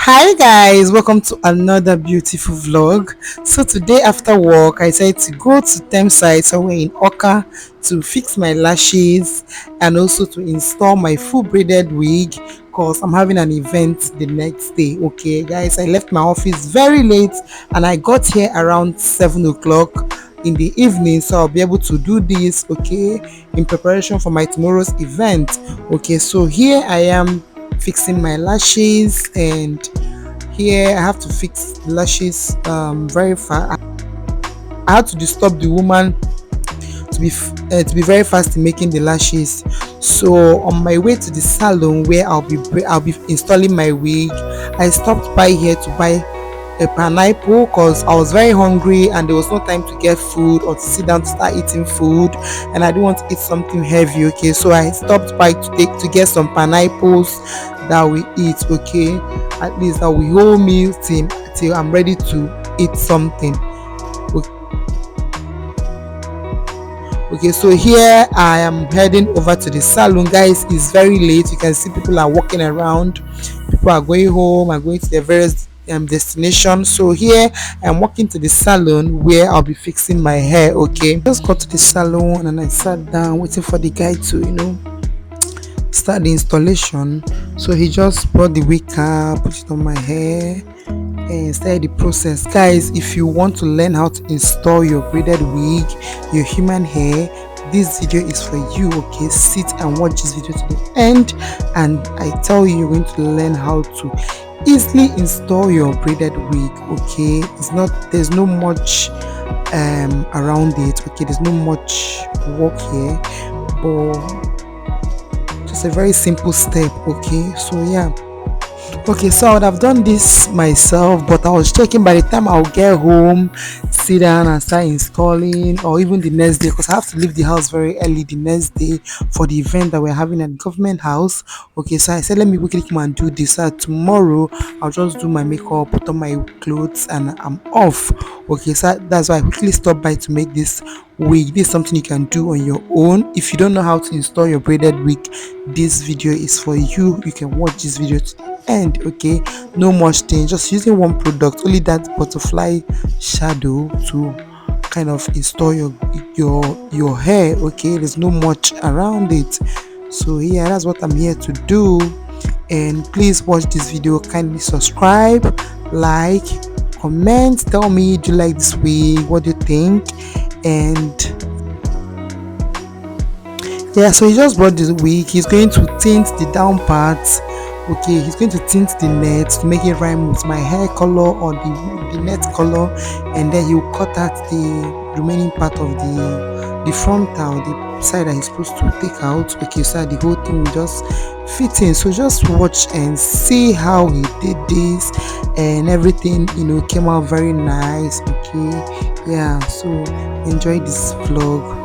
Hi guys, welcome to another beautiful vlog. So today after work, I decided to go to Thameside somewhere in Oka to fix my lashes and also to install my full braided wig because I'm having an event the next day. Okay guys, I left my office very late and I got here around 7 o'clock in the evening, so I'll be able to do this, okay, in preparation for my tomorrow's event. Okay, so here I am fixing my lashes, and here I have to fix the lashes very fast. I had to disturb the woman to be very fast in making the lashes. So on my way to the salon where I'll be installing my wig, I stopped by here to buy a pineapple because I was very hungry and there was no time to get food or to sit down to start eating food, and I didn't want to eat something heavy. Okay, so I stopped by to get some pineapples that we eat. Okay, at least that we hold me till I'm ready to eat something. Okay, so here I am heading over to the salon. Guys, it's very late. You can see people are walking around, people are going home and going to their various destinations. So here I'm walking to the salon where I'll be fixing my hair. Okay, just got to the salon and I sat down waiting for the guy to start the installation. So he just brought the wig cap, put it on my hair and start the process. Guys, if you want to learn how to install your braided wig, your human hair, this video is for you. Okay, sit and watch this video to the end, and I tell you, you're going to learn how to easily install your braided wig. Okay, there's no much around it. Okay, there's no much work here, but just a very simple step. Okay, so yeah. Okay, so I would have done this myself, but I was checking by the time I'll get home, sit down and start installing, or even the next day, because I have to leave the house very early the next day for the event that we're having at the government house. Okay, so I said, let me quickly come and do this. So tomorrow I'll just do my makeup, put on my clothes, and I'm off. Okay, so that's why I quickly stopped by to make this wig. This is something you can do on your own. If you don't know how to install your braided wig, this video is for you. You can watch this video to the end. Okay, no much thing, just using one product, only that butterfly shadow to kind of install your hair. Okay, there's no much around it. So yeah, that's what I'm here to do. And please watch this video, kindly subscribe, like, comment, tell me, do you like this wig, what do you think? And yeah, so he just brought this wig. He's going to tint the down parts. Okay, he's going to tint the net to make it rhyme with my hair color or the net color, and then he'll cut out the remaining part of the frontal, the side that he's supposed to take out. Okay, so the whole thing will just fit in. So just watch and see how he did this, and everything came out very nice. Okay, yeah, so enjoy this vlog.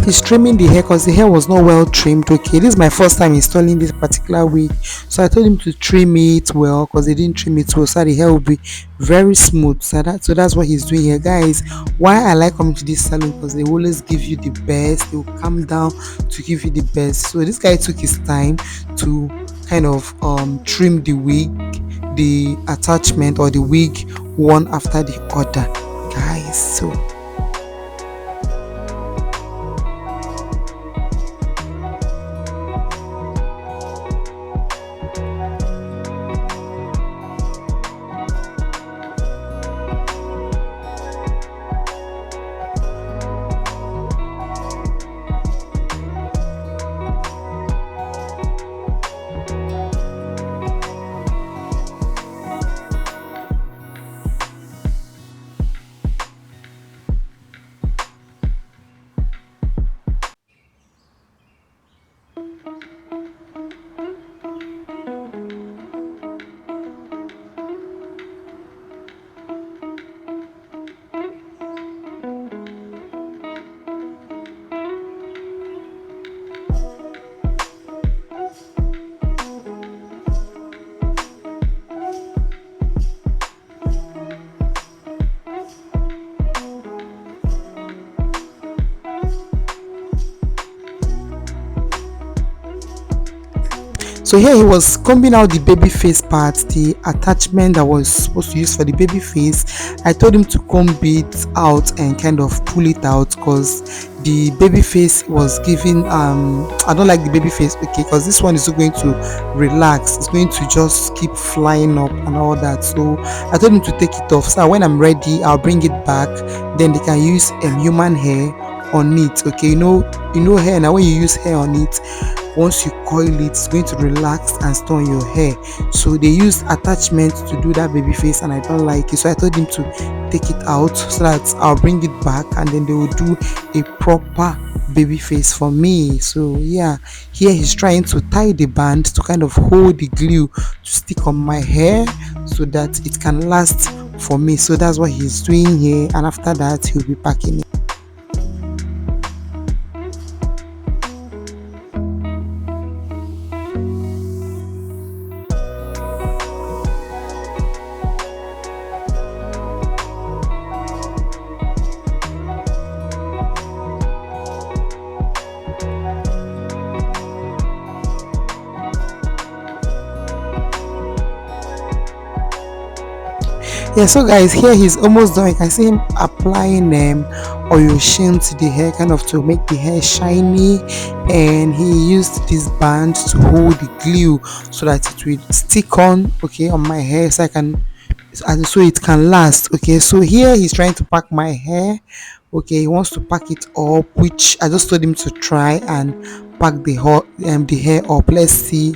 He's trimming the hair because the hair was not well trimmed. Okay, this is my first time installing this particular wig, so I told him to trim it well because he didn't trim it well, so that the hair will be very smooth. So that's what he's doing here, guys. Why I like coming to this salon, because they always give you the best. They will calm down to give you the best. So this guy took his time to kind of trim the wig, the attachment or the wig, one after the other, guys. So So here he was combing out the baby face part, the attachment that was supposed to use for the baby face. I told him to comb it out and kind of pull it out because the baby face was giving I don't like the baby face, okay, because this one is not going to relax, it's going to just keep flying up and all that. So I told him to take it off, so when I'm ready I'll bring it back, then they can use human hair on it. Okay, you know hair now, when you use hair on it, once you coil it, it's going to relax and stay on your hair. So they use attachment to do that baby face and I don't like it, so I told him to take it out so that I'll bring it back and then they will do a proper baby face for me. So yeah, here he's trying to tie the band to kind of hold the glue to stick on my hair so that it can last for me. So that's what he's doing here, and after that he'll be packing it. Yeah, so guys, here he's almost done. You can see him applying oil sheen to the hair, kind of to make the hair shiny, and he used this band to hold the glue so that it will stick on, okay, on my hair, so I can, and so it can last. Okay, so here he's trying to pack my hair. Okay, he wants to pack it up, which I just told him to try and pack the hair up. Let's see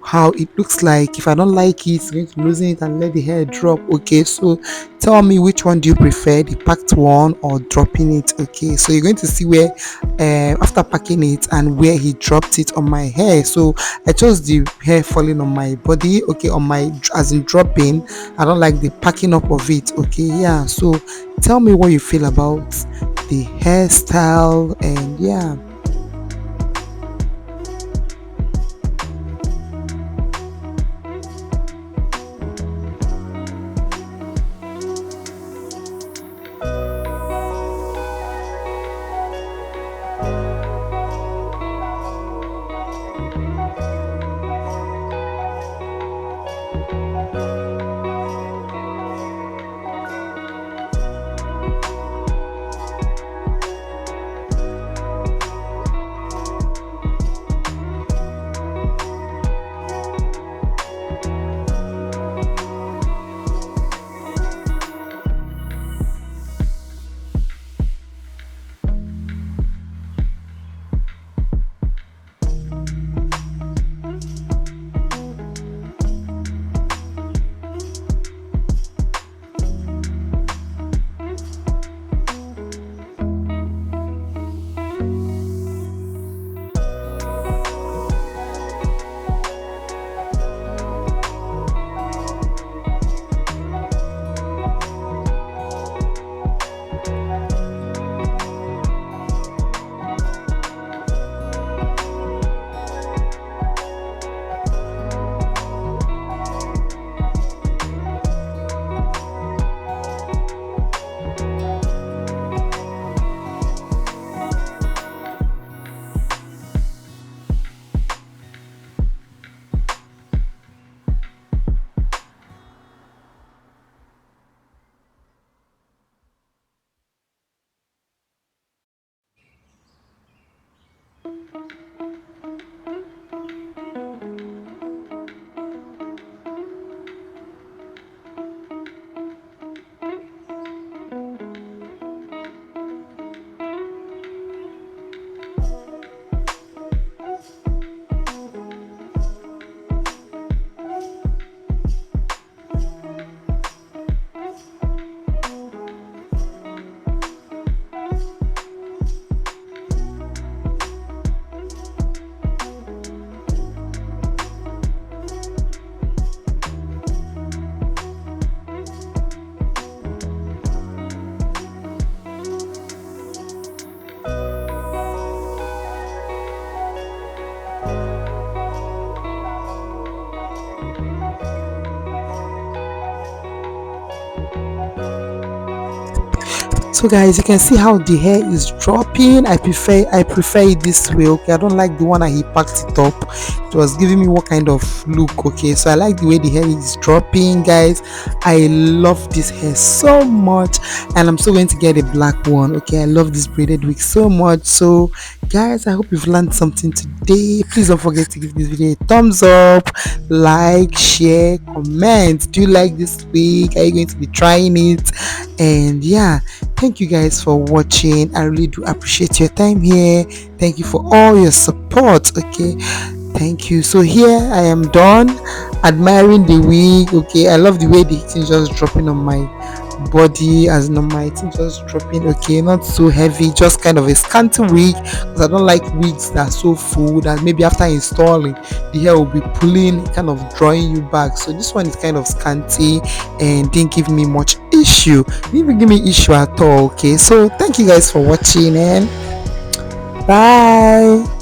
how it looks like. If I don't like it, it's going to loosen it and let the hair drop. Okay, so tell me, which one do you prefer, the packed one or dropping it? Okay, so you're going to see where after packing it and where he dropped it on my hair. So I chose the hair falling on my body, okay, on my, as in dropping. I don't like the packing up of it. Okay, yeah, so tell me what you feel about the hairstyle, and yeah. So guys, you can see how the hair is dropping. I prefer it this way. Okay, I don't like the one that he packed it up. It was giving me what kind of look. Okay, so I like the way the hair is dropping, guys. I love this hair so much, and I'm still going to get a black one. Okay, I love this braided wig so much. So guys, I hope you've learned something today. Please don't forget to give this video a thumbs up, like, share, comment. Do you like this wig? Are you going to be trying it? And yeah, thank you guys for watching. I really do appreciate your time here. Thank you for all your support. Okay, thank you. So here I am done admiring the wig. Okay, I love the way the thing just dropping on my body, as normal. My thing just dropping. Okay, not so heavy, just kind of a scanty wig, because I don't like wigs that are so full that maybe after installing the hair will be pulling, kind of drawing you back. So this one is kind of scanty and didn't give me much issue, didn't even give me issue at all. Okay, so thank you guys for watching, and bye.